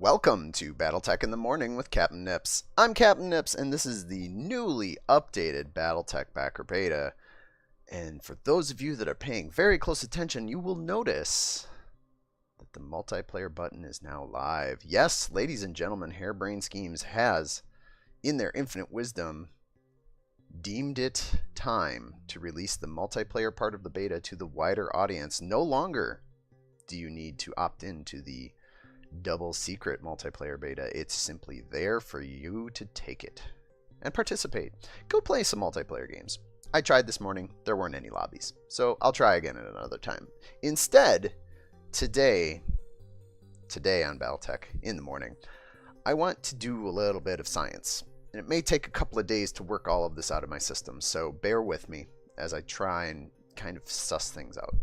Welcome to BattleTech in the Morning with Captain Nips. I'm Captain Nips, and this is the newly updated BattleTech Backer Beta. And for those of you that are paying very close attention, you will notice that the multiplayer button is now live. Yes, ladies and gentlemen, Harebrained Schemes has, in their infinite wisdom, deemed it time to release the multiplayer part of the beta to the wider audience. No longer do you need to opt into the double secret multiplayer beta. It's simply there for you to take it and participate. Go play some multiplayer games. I tried this morning. There weren't any lobbies, so I'll try again at another time. Instead, today on BattleTech in the morning, I want to do a little bit of science. And it may take a couple of days to work all of this out of my system, so bear with me as I try and kind of suss things out.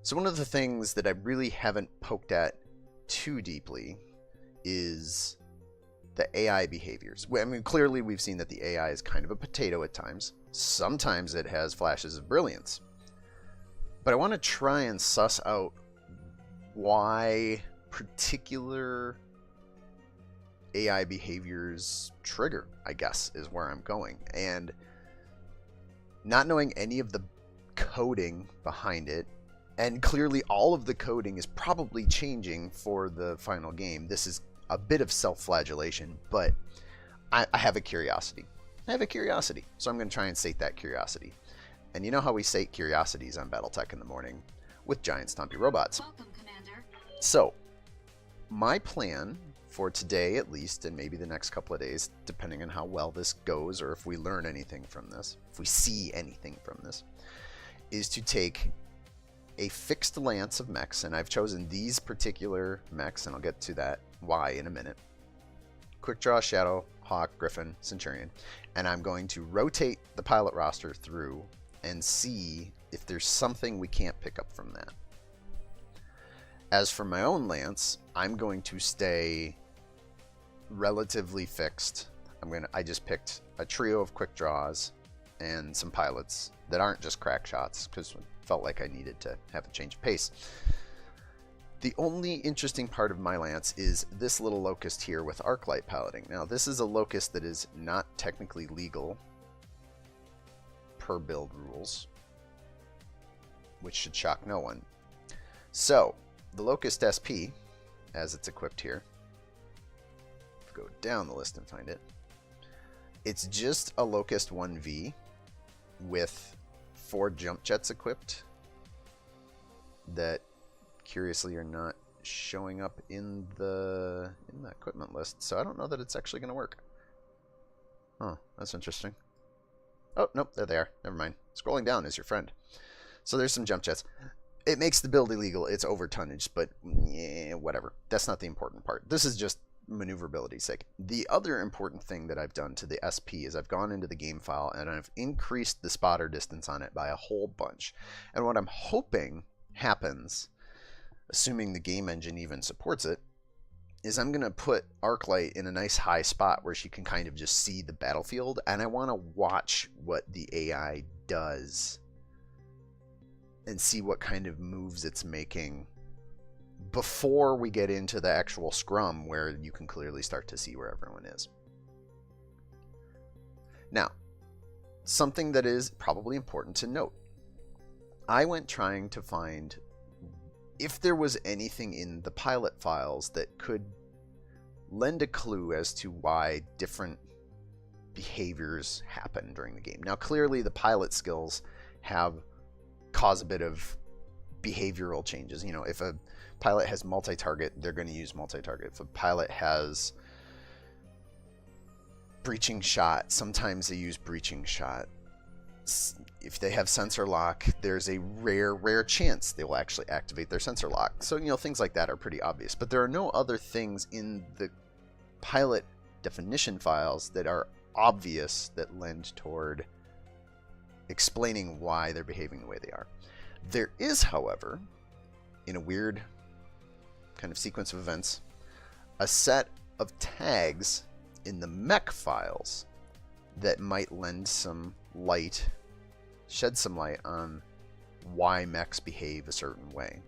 So one of the things that I really haven't poked at too deeply is the AI behaviors. I mean, clearly we've seen that the AI is kind of a potato at times. Sometimes it has flashes of brilliance. But I want to try and suss out why particular AI behaviors trigger, I guess, is where I'm going. And not knowing any of the coding behind it, and clearly all of the coding is probably changing for the final game. This is a bit of self-flagellation, but I have a curiosity. So I'm going to try and sate that curiosity. And you know how we sate curiosities on BattleTech in the morning with giant stompy robots. Welcome, Commander. So, my plan for today at least, and maybe the next couple of days, depending on how well this goes or if we learn anything from this, if we see anything from this, is to take a fixed lance of mechs, and I've chosen these particular mechs, and I'll get to that why in a minute. Quick Draw, Shadow, Hawk, Griffin, Centurion, and I'm going to rotate the pilot roster through and see if there's something we can't pick up from that. As for my own lance, I'm going to stay relatively fixed. I just picked a trio of quick draws and some pilots that aren't just crack shots, because felt like I needed to have a change of pace. The only interesting part of my lance is this little locust here with arc light piloting. Now this is a locust that is not technically legal per build rules, which should shock no one. So the locust SP, as it's equipped here, go down the list and find it, it's just a locust 1V with 4 jump jets equipped that curiously are not showing up in the equipment list, so I don't know that it's actually going to work. Oh, that's interesting. Oh, nope, there they are. Never mind. Scrolling down is your friend. So there's some jump jets. It makes the build illegal. It's over tonnage, but yeah, whatever. That's not the important part. This is just maneuverability's sake. The other important thing that I've done to the SP is I've gone into the game file and I've increased the spotter distance on it by a whole bunch. And what I'm hoping happens, assuming the game engine even supports it, is I'm going to put Arclight in a nice high spot where she can kind of just see the battlefield, and I want to watch what the AI does and see what kind of moves it's making before we get into the actual scrum, where you can clearly start to see where everyone is. Now, something that is probably important to note. I went trying to find if there was anything in the pilot files that could lend a clue as to why different behaviors happen during the game. Now, clearly the pilot skills cause a bit of behavioral changes. You know, if a pilot has multi-target, they're going to use multi-target. If a pilot has breaching shot, sometimes they use breaching shot. If they have sensor lock, there's a rare chance they will actually activate their sensor lock. So, you know, things like that are pretty obvious. But there are no other things in the pilot definition files that are obvious that lend toward explaining why they're behaving the way they are. There is, however, in a weird kind of sequence of events, a set of tags in the mech files that might lend some light, shed some light on why mechs behave a certain way.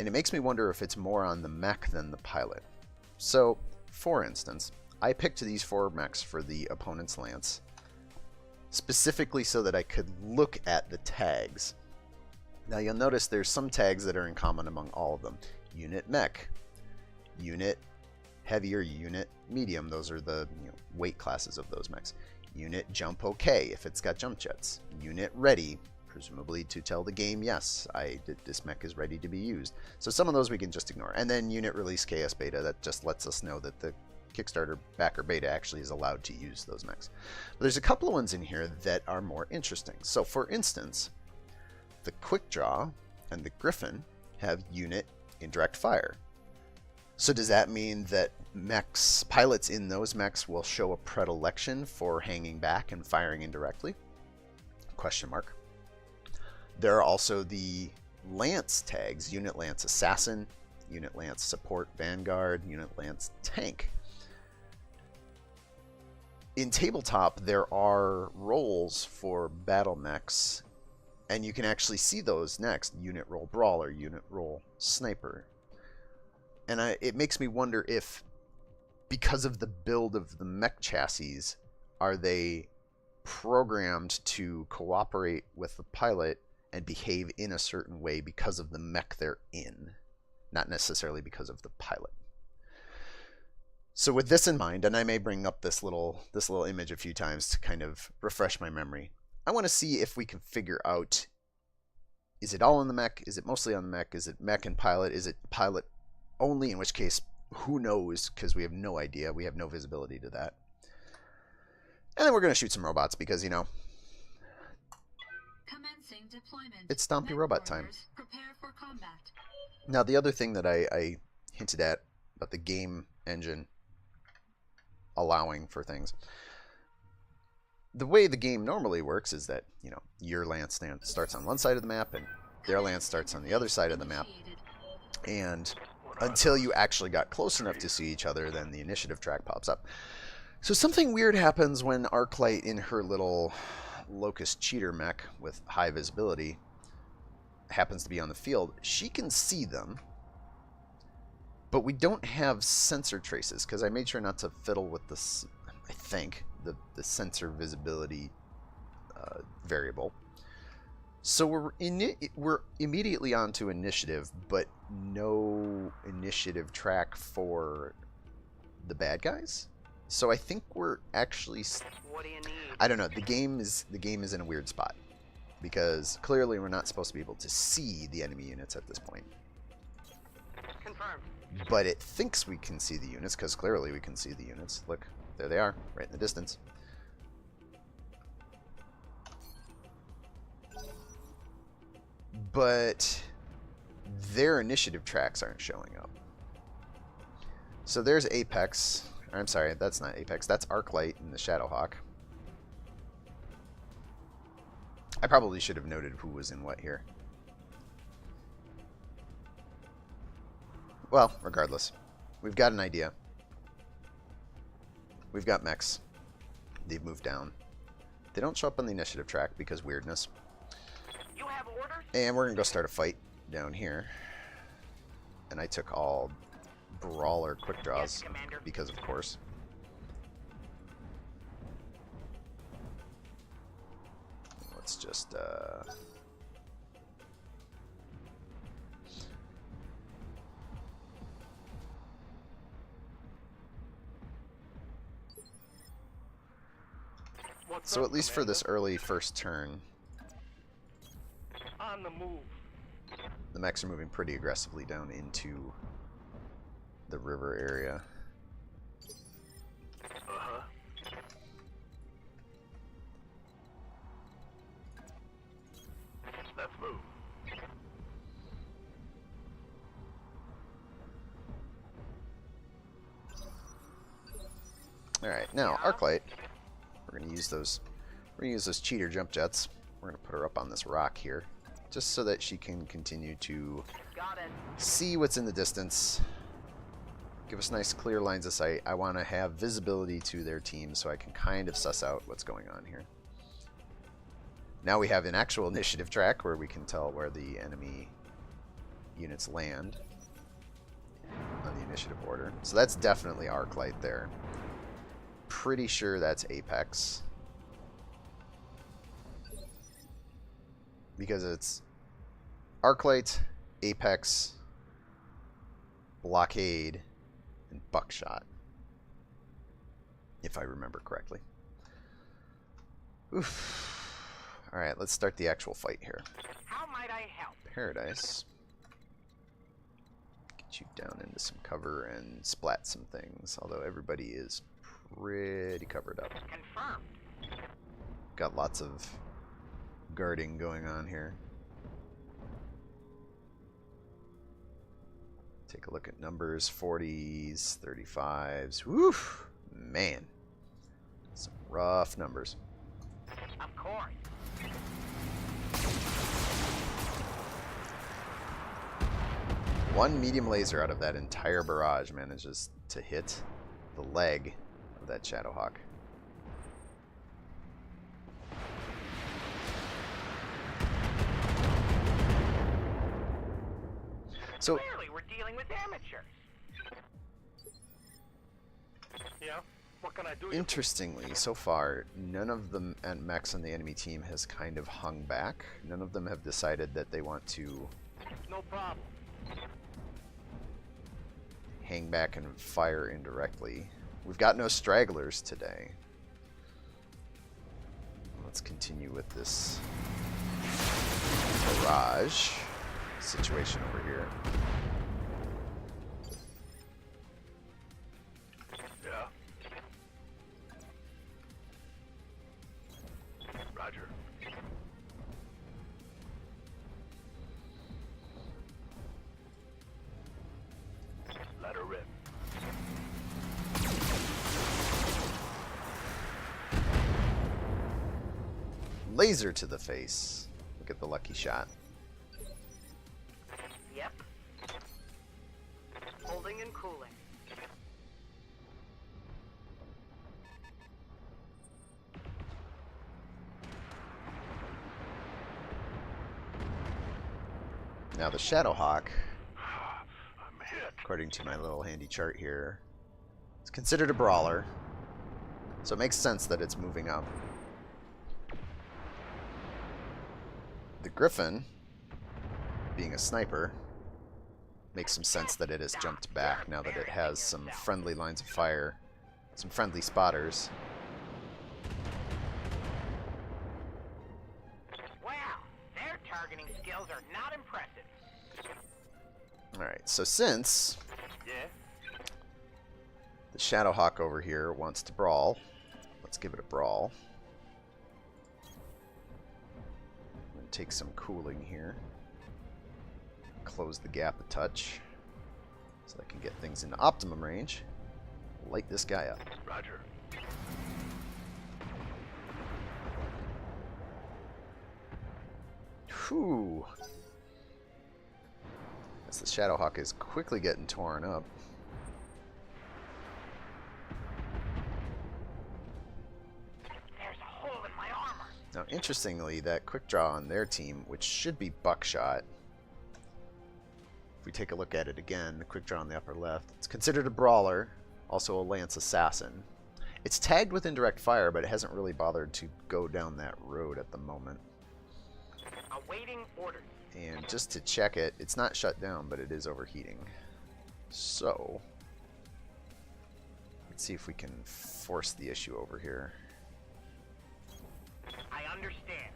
And it makes me wonder if it's more on the mech than the pilot. So, for instance, I picked these 4 mechs for the opponent's lance, specifically so that I could look at the tags. Now you'll notice there's some tags that are in common among all of them. Unit mech, unit heavier, unit medium, those are the weight classes of those mechs. Unit jump okay, if it's got jump jets. Unit ready, presumably to tell the game, yes, this mech is ready to be used. So some of those we can just ignore. And then unit release KS beta, that just lets us know that the Kickstarter backer beta actually is allowed to use those mechs. But there's a couple of ones in here that are more interesting. So for instance, the Quick Draw and the Griffin have unit indirect fire. So does that mean that mechs, pilots in those mechs will show a predilection for hanging back and firing indirectly? Question mark. There are also the Lance tags, Unit Lance Assassin, Unit Lance Support Vanguard, Unit Lance Tank. In tabletop, there are roles for battle mechs, and you can actually see those next. Unit role Brawler, Unit role Sniper. And it makes me wonder if, because of the build of the mech chassis, are they programmed to cooperate with the pilot and behave in a certain way because of the mech they're in, not necessarily because of the pilot. So with this in mind, and I may bring up this little image a few times to kind of refresh my memory, I want to see if we can figure out, is it all on the mech? Is it mostly on the mech? Is it mech and pilot? Is it pilot only, in which case, who knows, because we have no idea. We have no visibility to that. And then we're going to shoot some robots because, Commencing deployment. It's Stompy Robot time. Prepare for combat. Now, the other thing that I hinted at about the game engine allowing for things. The way the game normally works is that, your lance starts on one side of the map and their lance starts on the other side of the map. And until you actually got close enough to see each other, then the initiative track pops up. So something weird happens when Arclight, in her little Locust cheater mech with high visibility, happens to be on the field. She can see them, but we don't have sensor traces because I made sure not to fiddle with this, I think, the sensor visibility variable. So we're immediately onto initiative, but no initiative track for the bad guys. So I think we're actually, What do you need? I don't know. The game is in a weird spot because clearly we're not supposed to be able to see the enemy units at this point. Confirmed. But it thinks we can see the units because clearly we can see the units. Look, there they are, right in the distance. But their initiative tracks aren't showing up. So there's Apex. I'm sorry, that's not Apex. That's Arclight and the Shadowhawk. I probably should have noted who was in what here. Well, regardless. We've got an idea. We've got mechs. They've moved down. They don't show up on the initiative track because weirdness. You have orders? And we're going to go start a fight down here. And I took all Brawler quick draws Yes, Commander. because of course. Let's just What's so up, at least for this early first turn, on the move. the mechs are moving pretty aggressively down into the river area. Uh-huh. Let's move. Alright, now Arclight. We're gonna use those cheater jump jets. We're gonna put her up on this rock here, just so that she can continue to Got it. see what's in the distance. Give us nice clear lines of sight. I want to have visibility to their team so I can kind of suss out what's going on here. Now we have an actual initiative track where we can tell where the enemy units land on the initiative order. So that's definitely Arclight there. Pretty sure that's Apex. Because it's Arclight, Apex, Blockade, and Buckshot. If I remember correctly. Oof. Alright, let's start the actual fight here. How might I help? Paradise. Get you down into some cover and splat some things. Although everybody is pretty covered up. Confirmed. Got lots of guarding going on here. Take a look at numbers. 40s, 35s. Woof! Man. Some rough numbers. Of course. One medium laser out of that entire barrage manages to hit the leg of that Shadowhawk. So Clearly, we're dealing with amateurs. Yeah. What can I do? interestingly, so far, none of the mechs on the enemy team has kind of hung back. None of them have decided that they want to No problem. hang back and fire indirectly. We've got no stragglers today. Let's continue with this barrage situation over here. Yeah. Roger. Let her rip. Laser to the face. Look at the lucky shot. Yep. Holding and cooling. Now the Shadowhawk, I'm hit. according to my little handy chart here, is considered a brawler. So it makes sense that it's moving up. The Griffin, being a sniper, makes some sense that it has jumped back now that it has some friendly lines of fire, some friendly spotters. Wow, their targeting skills are not impressive. Alright, so since Yeah. the Shadowhawk over here wants to brawl, let's give it a brawl. Take some cooling here. Close the gap a touch so I can get things into optimum range. Light this guy up. Roger. Whew. As the Shadowhawk is quickly getting torn up. There's a hole in my armor. Now, interestingly, that quick draw on their team, which should be Buckshot, if we take a look at it again, the quick draw on the upper left, it's considered a brawler, also a lance assassin. It's tagged with indirect fire, but it hasn't really bothered to go down that road at the moment. Awaiting orders. And just to check it, it's not shut down, but it is overheating. So, let's see if we can force the issue over here. I understand.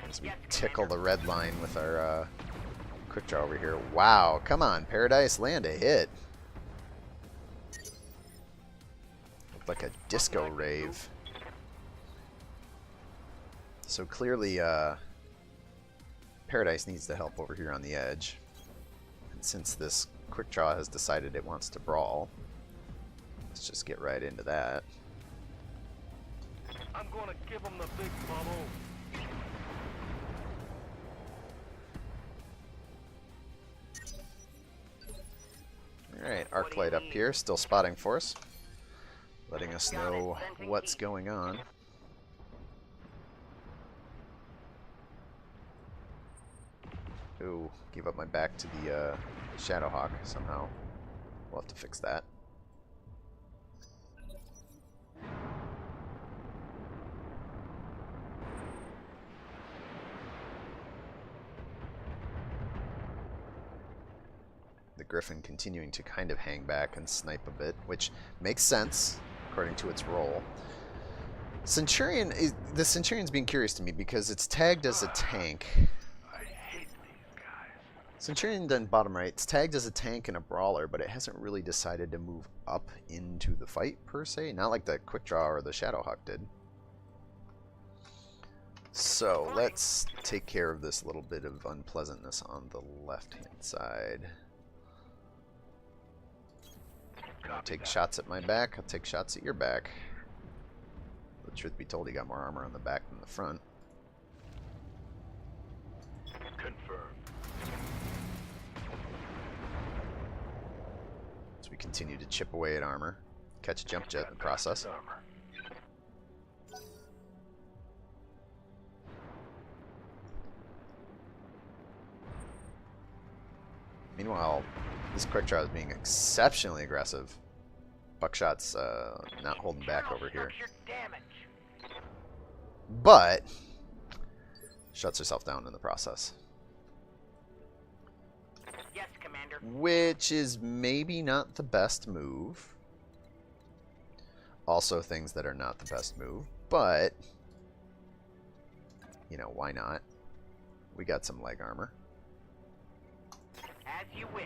As we Yes, tickle the Commander. red line with our quick draw over here. Wow, come on, Paradise, land a hit. Looked like a disco rave. So clearly, Paradise needs the help over here on the edge. And since this quick draw has decided it wants to brawl, let's just get right into that. I'm gonna give them the big bubble. Alright, Arclight up here, still spotting for us. Letting us know what's going on. Ooh, gave up my back to the Shadowhawk somehow. We'll have to fix that. The Griffin continuing to kind of hang back and snipe a bit, which makes sense according to its role. Centurion is the Centurion's being curious to me because it's tagged as a tank. I hate these guys. Centurion then bottom right, it's tagged as a tank and a brawler, but it hasn't really decided to move up into the fight per se, not like the Quick Draw or the Shadowhawk did. So let's take care of this little bit of unpleasantness on the left-hand side. I'll take shots at my back, I'll take shots at your back. The truth be told, he got more armor on the back than the front. Confirmed. So we continue to chip away at armor, catch a jump jet in the process. Armor. Meanwhile, this quick draw is being exceptionally aggressive. Buckshot's not holding back over here. But shuts herself down in the process. Yes, Commander. Which is maybe not the best move. Also things that are not the best move, but you know, why not? We got some leg armor. As you wish.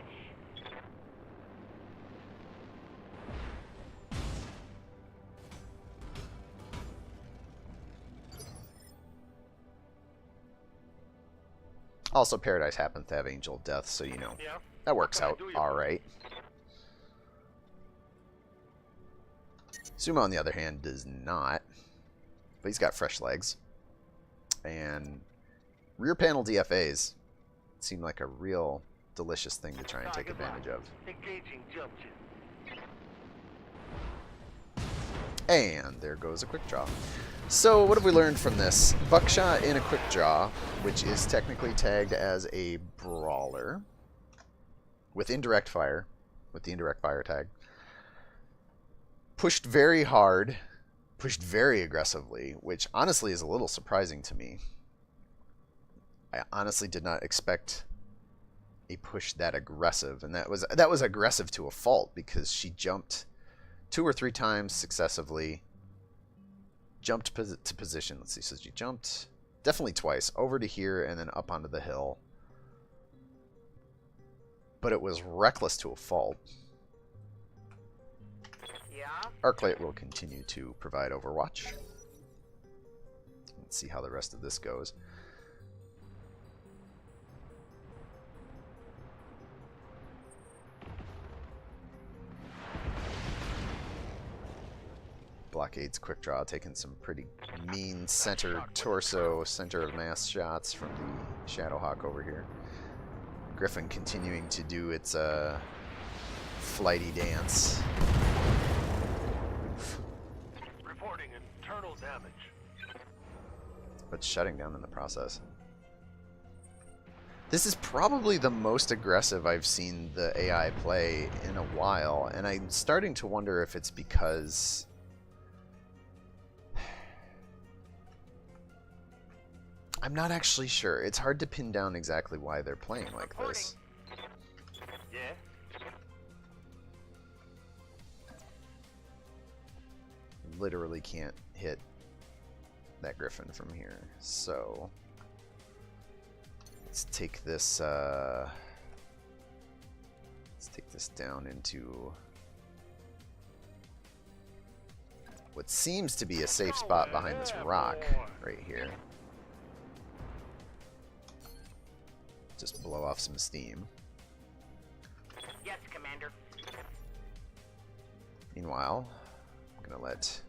Also, Paradise happens to have Angel of Death, so you know, Yeah. that works out What can I do, you alright. Sumo, on the other hand, does not. But he's got fresh legs. And rear panel DFAs seem like a real delicious thing to try and take advantage of. Engaging jump jet. And there goes a quick draw. So what have we learned from this? Buckshot in a quick draw, which is technically tagged as a brawler with indirect fire, with the indirect fire tag. Pushed very hard, pushed very aggressively, which honestly is a little surprising to me. I honestly did not expect a push that aggressive, and that was aggressive to a fault because she jumped 2 or 3 times successively. Jumped to position. Let's see. So she jumped definitely twice over to here and then up onto the hill. But it was reckless to a fault. Yeah. Arclight will continue to provide overwatch. Let's see how the rest of this goes. Blockade's quick draw, taking some pretty mean center torso, center of mass shots from the Shadowhawk over here. Griffin continuing to do its flighty dance. Oof. Reporting internal damage. But shutting down in the process. This is probably the most aggressive I've seen the AI play in a while, and I'm starting to wonder if it's because I'm not actually sure. It's hard to pin down exactly why they're playing like this. Yeah. Literally can't hit that Griffin from here. So let's take this down into what seems to be a safe spot behind this rock right here. Just blow off some steam. Yes, Commander. Meanwhile, I'm gonna let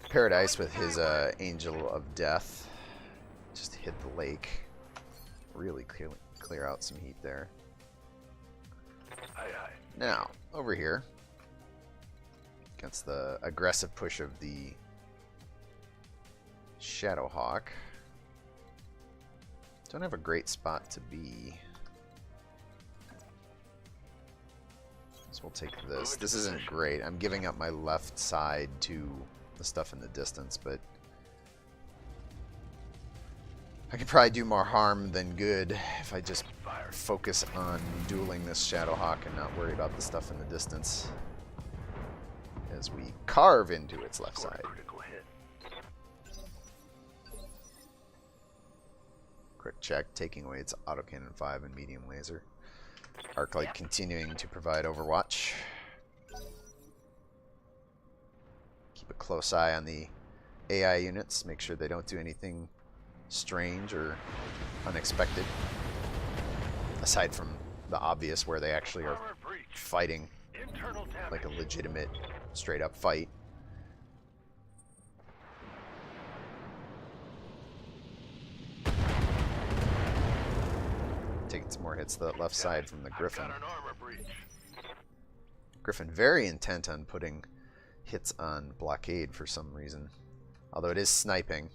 Paradise with his Angel of Death just hit the lake. Really clear out some heat there. Aye, aye. Now, over here, against the aggressive push of the Shadowhawk, Don't have a great spot to be. So we'll take this. This isn't great. I'm giving up my left side to the stuff in the distance, but I could probably do more harm than good if I just focus on dueling this Shadowhawk and not worry about the stuff in the distance as we carve into its left side. Crit check, taking away its autocannon 5 and medium laser. Arclight continuing to provide overwatch. Keep a close eye on the AI units. Make sure they don't do anything strange or unexpected. Aside from the obvious where they actually are fighting like a legitimate straight up fight. Taking some more hits to that left side from the Griffin. Griffin very intent on putting hits on blockade for some reason. Although it is sniping.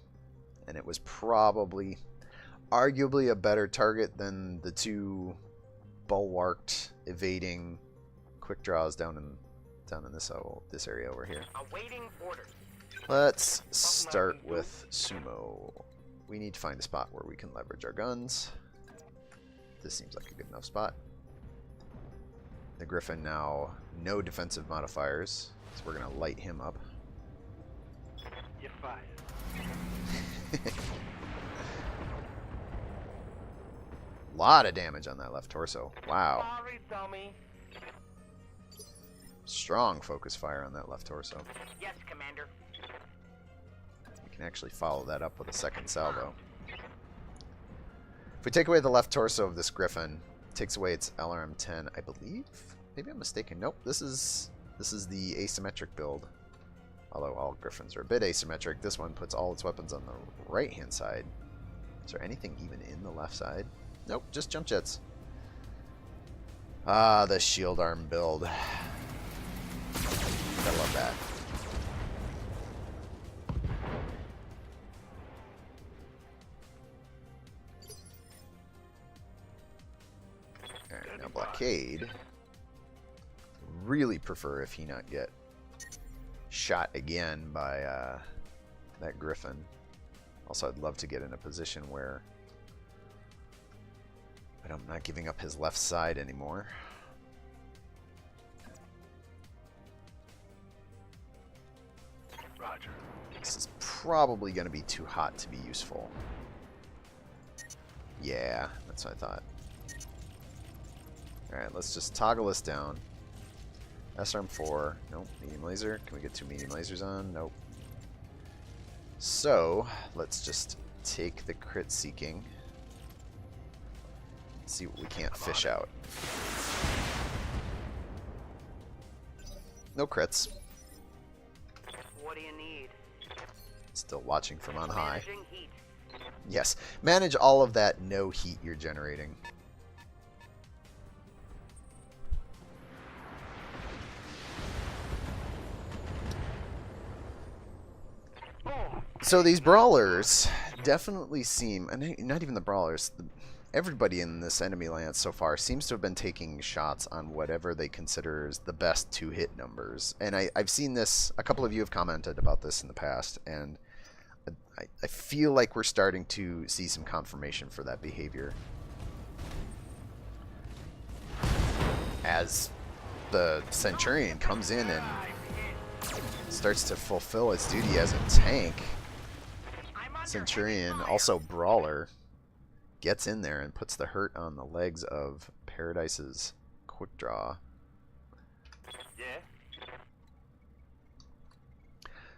And it was probably, arguably a better target than the two bulwarked, evading quick draws down in this area over here. Awaiting orders. Let's start with Sumo. We need to find a spot where we can leverage our guns. This seems like a good enough spot. The Griffin now no defensive modifiers, so we're gonna light him up. You're fired. Lot of damage on that left torso. Wow. Sorry, dummy. Strong focus fire on that left torso. Yes, Commander. We can actually follow that up with a second salvo. If we take away the left torso of this Griffin, it takes away its LRM-10, I believe. Maybe I'm mistaken. Nope, this is the asymmetric build. Although all Griffins are a bit asymmetric, this one puts all its weapons on the right-hand side. Is there anything even in the left side? Nope, just jump jets. Ah, the shield arm build. Gotta love that. Alright, now blockade. Really prefer if he not get shot again by that Griffin. Also, I'd love to get in a position where I'm not giving up his left side anymore. Roger. This is probably going to be too hot to be useful. Yeah, that's what I thought. Alright, let's just toggle this down. SRM4. Nope. Medium laser. Can we get 2 medium lasers on? Nope. So, let's just take the crit seeking. See what we can't fish out. No crits. What do you need? Still watching from on high. Managing heat. Yes. Manage all of that no heat you're generating. So these brawlers definitely seem, and not even the brawlers, everybody in this enemy lance so far seems to have been taking shots on whatever they consider is the best 2-hit numbers. And I've seen this, a couple of you have commented about this in the past, and I feel like we're starting to see some confirmation for that behavior. As the Centurion comes in and starts to fulfill its duty as a tank, Centurion, also Brawler, gets in there and puts the hurt on the legs of Paradise's quick draw. Yeah.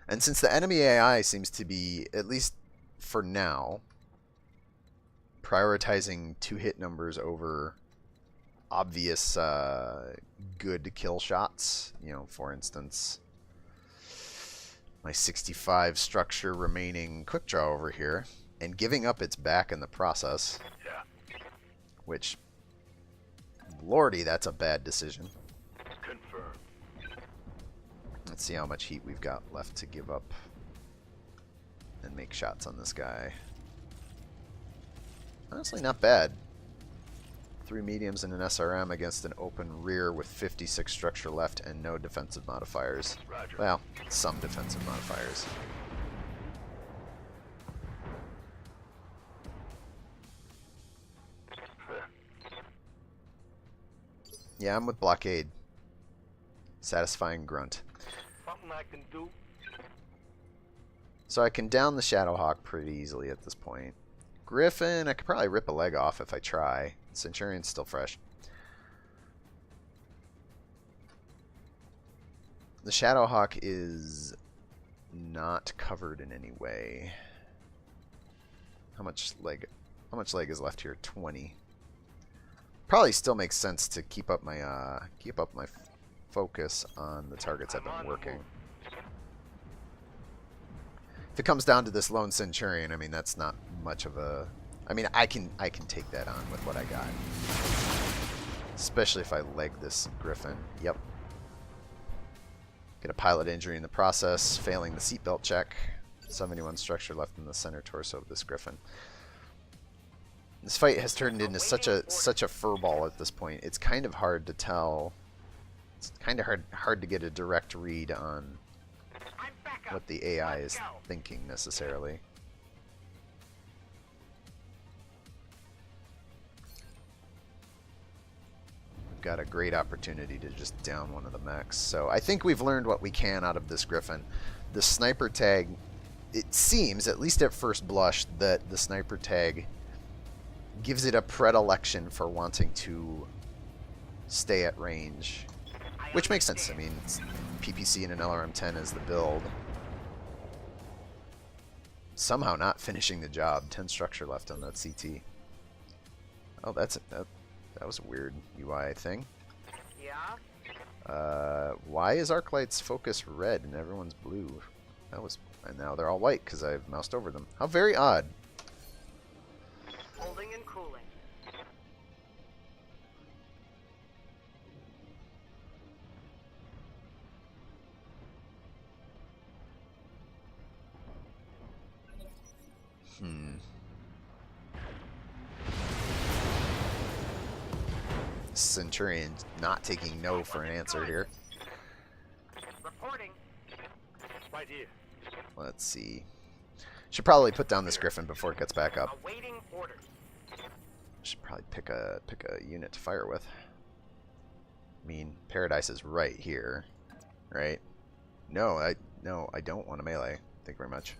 And since the enemy AI seems to be, at least for now, prioritizing 2-hit numbers over obvious good kill shots, you know, for instance, my 65 structure remaining quick draw over here, and giving up its back in the process. Yeah. Which, lordy, that's a bad decision. Confirmed. Let's see how much heat we've got left to give up and make shots on this guy. honestly not bad. 3 mediums and an SRM against an open rear with 56 structure left and no defensive modifiers. Roger. Well, some defensive modifiers. Yeah, I'm with blockade. Satisfying grunt. Something I can do. So I can down the Shadowhawk pretty easily at this point. Griffin, I could probably rip a leg off if I try. Centurion's still fresh. The Shadowhawk is not covered in any way. How much leg is left here? 20. Probably still makes sense to keep up my focus on the targets I've been working. If it comes down to this lone Centurion, I mean that's not much of a. I mean I can take that on with what I got, especially if I leg this Griffin. Yep. Get a pilot injury in the process, failing the seatbelt check. 71 structure left in the center torso of this Griffin. This fight has turned into such a furball at this point. It's kind of hard to tell. It's kind of hard to get a direct read on what the AI is thinking necessarily. We've got a great opportunity to just down one of the mechs. So I think we've learned what we can out of this Griffin. The sniper tag, it seems, at least at first blush, that the sniper tag gives it a predilection for wanting to stay at range, which makes sense. I mean, it's PPC and an LRM-10 is the build. Somehow not finishing the job. 10 structure left on that CT. Oh, that was a weird UI thing. Yeah? Why is Arclight's focus red and everyone's blue? And now they're all white because I've moused over them. How very odd. Holding and cooling. Centurion not taking no for an answer here. Reporting. Right here. Let's see. Should probably put down this Griffin before it gets back up. Awaiting orders. Should probably pick a unit to fire with. I mean, Paradise is right here, right? No, I don't want a melee. Thank you very much.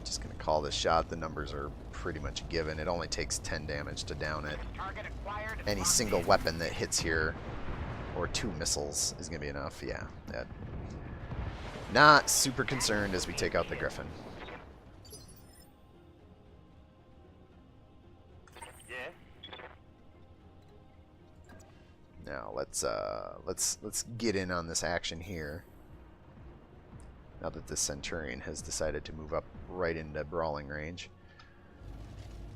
Just gonna call this shot. The numbers are pretty much given. It only takes 10 damage to down it. Target acquired. Any single weapon that hits here, or 2 missiles, is gonna be enough. Yeah, that. Not super concerned as we take out the Griffin. Yeah. Now let's get in on this action here. Now that the Centurion has decided to move up right into brawling range.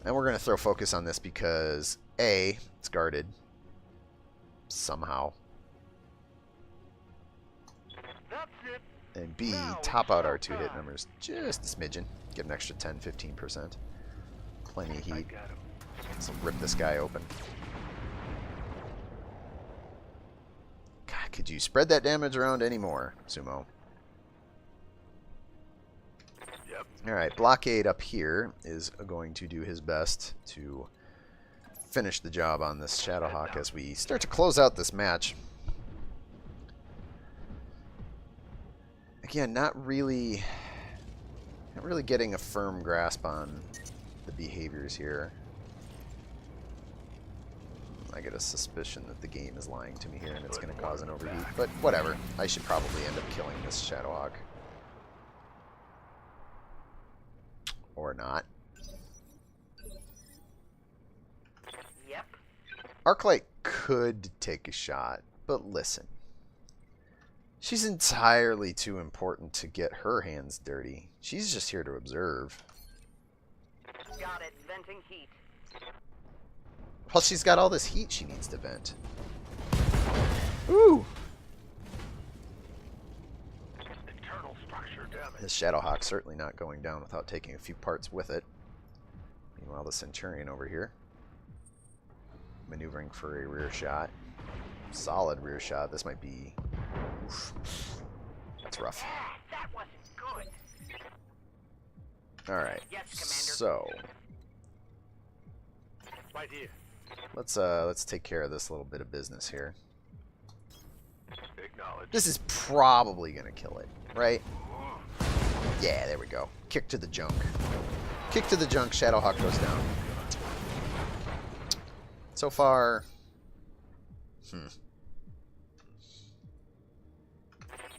And we're going to throw focus on this because A, it's guarded. Somehow. That's it. And B, top out our 2 hit numbers just a smidgen. Get an extra 10-15%. Plenty of I heat. got him. So rip this guy open. God, could you spread that damage around anymore, Sumo? Yep. Alright, Blockade up here is going to do his best to finish the job on this Shadowhawk as we start to close out this match. Again, not really getting a firm grasp on the behaviors here. I get a suspicion that the game is lying to me here and it's going to cause an overheat, but whatever. I should probably end up killing this Shadowhawk. Or not. Yep. Arclight could take a shot, but listen. She's entirely too important to get her hands dirty. She's just here to observe. Got it. Venting heat. Plus, she's got all this heat she needs to vent. Ooh! Internal structure damage. This Shadowhawk certainly not going down without taking a few parts with it. Meanwhile, the Centurion over here, maneuvering for a rear shot. Solid rear shot. This might be... Oof. That's rough. Ah, that wasn't good. Alright, Yes, Commander. so Right here. let's take care of this little bit of business here. Acknowledge. This is probably gonna kill it, right? Yeah, there we go. Kick to the junk. Kick to the junk, Shadowhawk goes down. So far...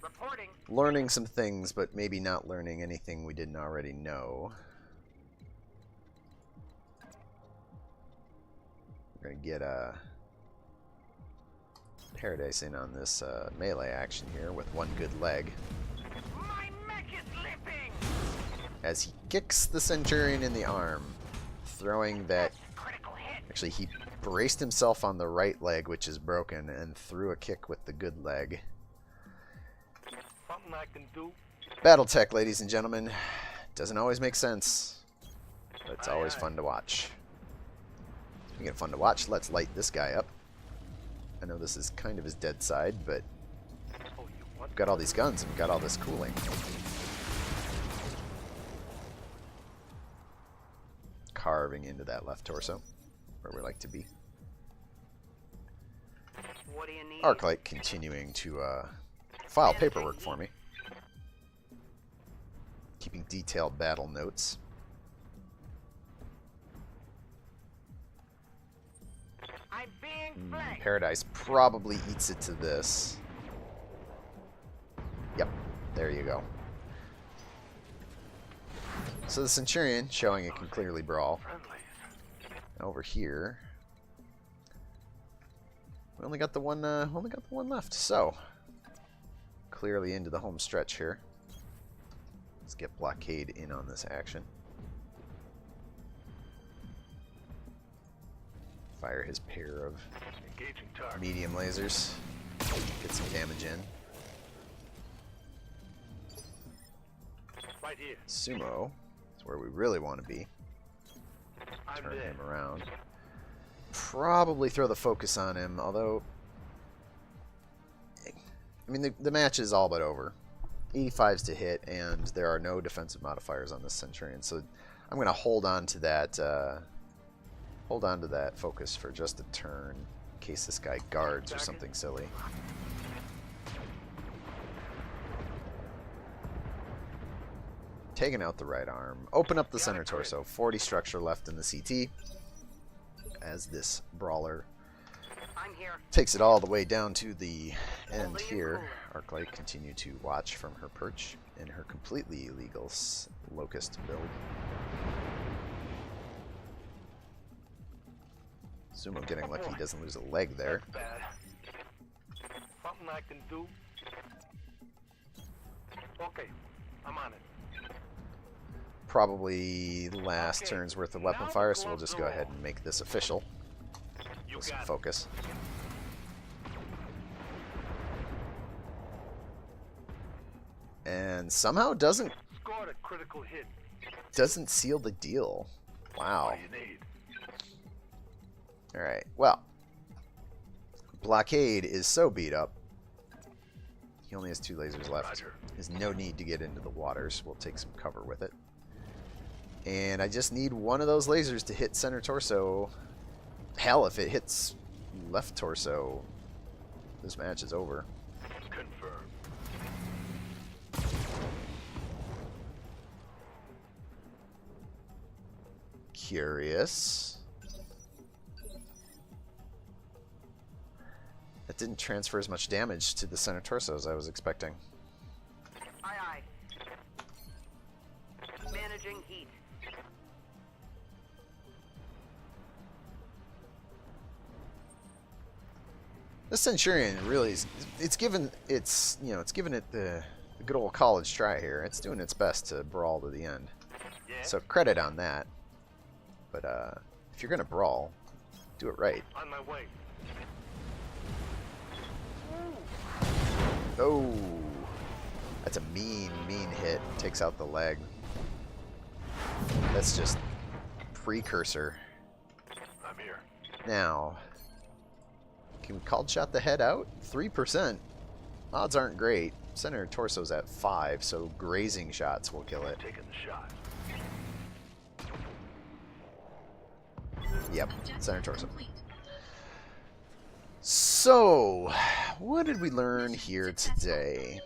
Reporting. Learning some things, but maybe not learning anything we didn't already know. We're going to get Paradise in on this melee action here with one good leg. My mech is limping. As he kicks the Centurion in the arm, throwing that... Critical hit. Actually, he braced himself on the right leg, which is broken, and threw a kick with the good leg. Something I can do. BattleTech, ladies and gentlemen. Doesn't always make sense, but it's always Aye, aye. fun to watch. Speaking of fun to watch, let's light this guy up. I know this is kind of his dead side, but Oh, you want? we've got all these guns and we've got all this cooling. Carving into that left torso, where we like to be. What do you need? Arclight continuing to file paperwork for me. Keeping detailed battle notes. I'm being flanked. Paradise probably eats it to this. Yep, there you go. So the Centurion, showing it can clearly brawl. Friendlies. Over here, we only got the one. Only got the one left. So clearly into the home stretch here. Let's get Blockade in on this action. Fire his pair of Engaging target. medium lasers. Get some damage in. Right here. Sumo is where we really want to be. I'm Turn there. him around. Probably throw the focus on him, although... I mean, the match is all but over. 85's to hit, and there are no defensive modifiers on this Centurion, so I'm going to hold on to that focus for just a turn, in case this guy guards or something silly. Taking out the right arm. Open up the center torso. 40 structure left in the CT. As this brawler I'm here. takes it all the way down to the end here. Arclight continue to watch from her perch in her completely illegal Locust build. Sumo getting lucky he doesn't lose a leg there. That's bad. Something I can do. Okay, I'm on it. Probably the last Okay, turn's worth of weapon now fire, we're so we'll going just go ahead and make this official You with some got it. focus. And somehow doesn't Scored a critical hit. seal the deal. Wow. What do you need? Alright, well. Blockade is so beat up. He only has 2 lasers left. Roger. There's no need to get into the waters. We'll take some cover with it. And I just need one of those lasers to hit center torso. Hell, if it hits left torso, this match is over. Confirmed. Curious. That didn't transfer as much damage to the center torso as I was expecting. Aye, aye. Managing heat. This Centurion really is, it's given it the good old college try here. It's doing its best to brawl to the end. Yeah. So credit on that. But if you're gonna brawl, do it right. On my way. Oh, That's a mean, mean hit. Takes out the leg. That's just precursor. I'm here. Now, can we cold shot the head out? 3%. Odds aren't great. Center torso's at 5, so grazing shots will kill it. Taking the shot. Yep, Objective center torso. complete. So, what did we learn here today?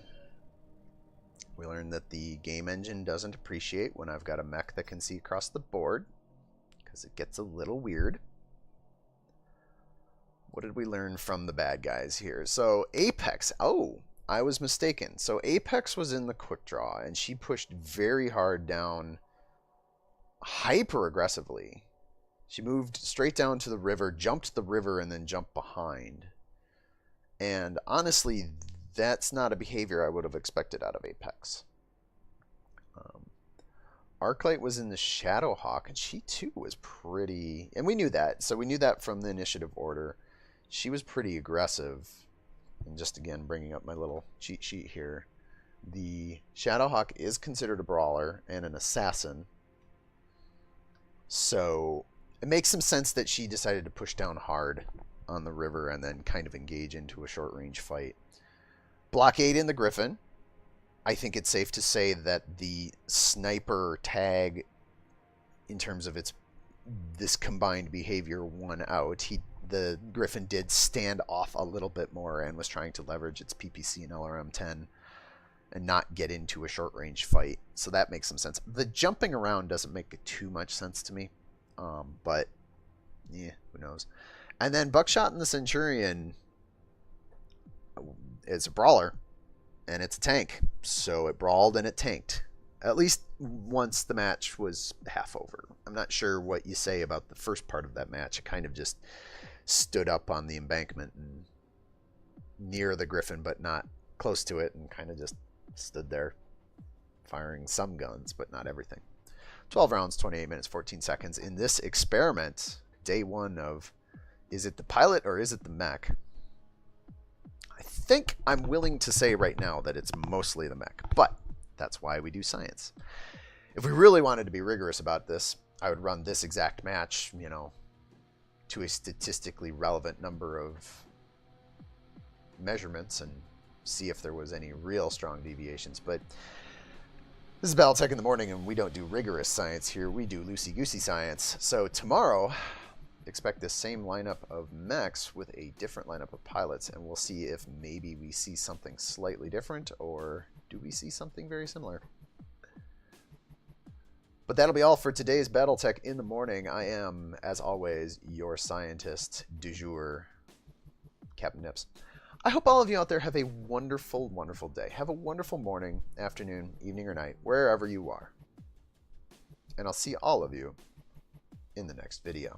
We learned that the game engine doesn't appreciate when I've got a mech that can see across the board, because it gets a little weird. What did we learn from the bad guys here? So, Apex. Oh, I was mistaken. So, Apex was in the quick draw, and she pushed very hard down, hyper aggressively. She moved straight down to the river, jumped the river, and then jumped behind. And honestly, that's not a behavior I would have expected out of Apex. Arclight was in the Shadowhawk, and she too was pretty... And we knew that, so we knew that from the initiative order. She was pretty aggressive. And just again, bringing up my little cheat sheet here. The Shadowhawk is considered a brawler and an assassin. So it makes some sense that she decided to push down hard on the river and then kind of engage into a short-range fight. Blockade in the Griffin. I think it's safe to say that the sniper tag, in terms of this combined behavior, won out. The Griffin did stand off a little bit more and was trying to leverage its PPC and LRM-10 and not get into a short-range fight. So that makes some sense. The jumping around doesn't make too much sense to me. But, yeah, who knows. And then Buckshot and the Centurion is a brawler, and it's a tank. So it brawled and it tanked. At least once the match was half over. I'm not sure what you say about the first part of that match. It kind of just stood up on the embankment and near the Griffin, but not close to it, and kind of just stood there firing some guns, but not everything. 12 rounds, 28 minutes, 14 seconds in this experiment, day one of, is it the pilot or is it the mech? I think I'm willing to say right now that it's mostly the mech, but that's why we do science. If we really wanted to be rigorous about this, I would run this exact match, you know, to a statistically relevant number of measurements and see if there was any real strong deviations. But this is BattleTech in the morning, and we don't do rigorous science here. We do loosey-goosey science. So tomorrow, expect this same lineup of mechs with a different lineup of pilots, and we'll see if maybe we see something slightly different, or do we see something very similar? But that'll be all for today's BattleTech in the morning. I am, as always, your scientist du jour, Captain Nips. I hope all of you out there have a wonderful, wonderful day. Have a wonderful morning, afternoon, evening, or night, wherever you are. And I'll see all of you in the next video.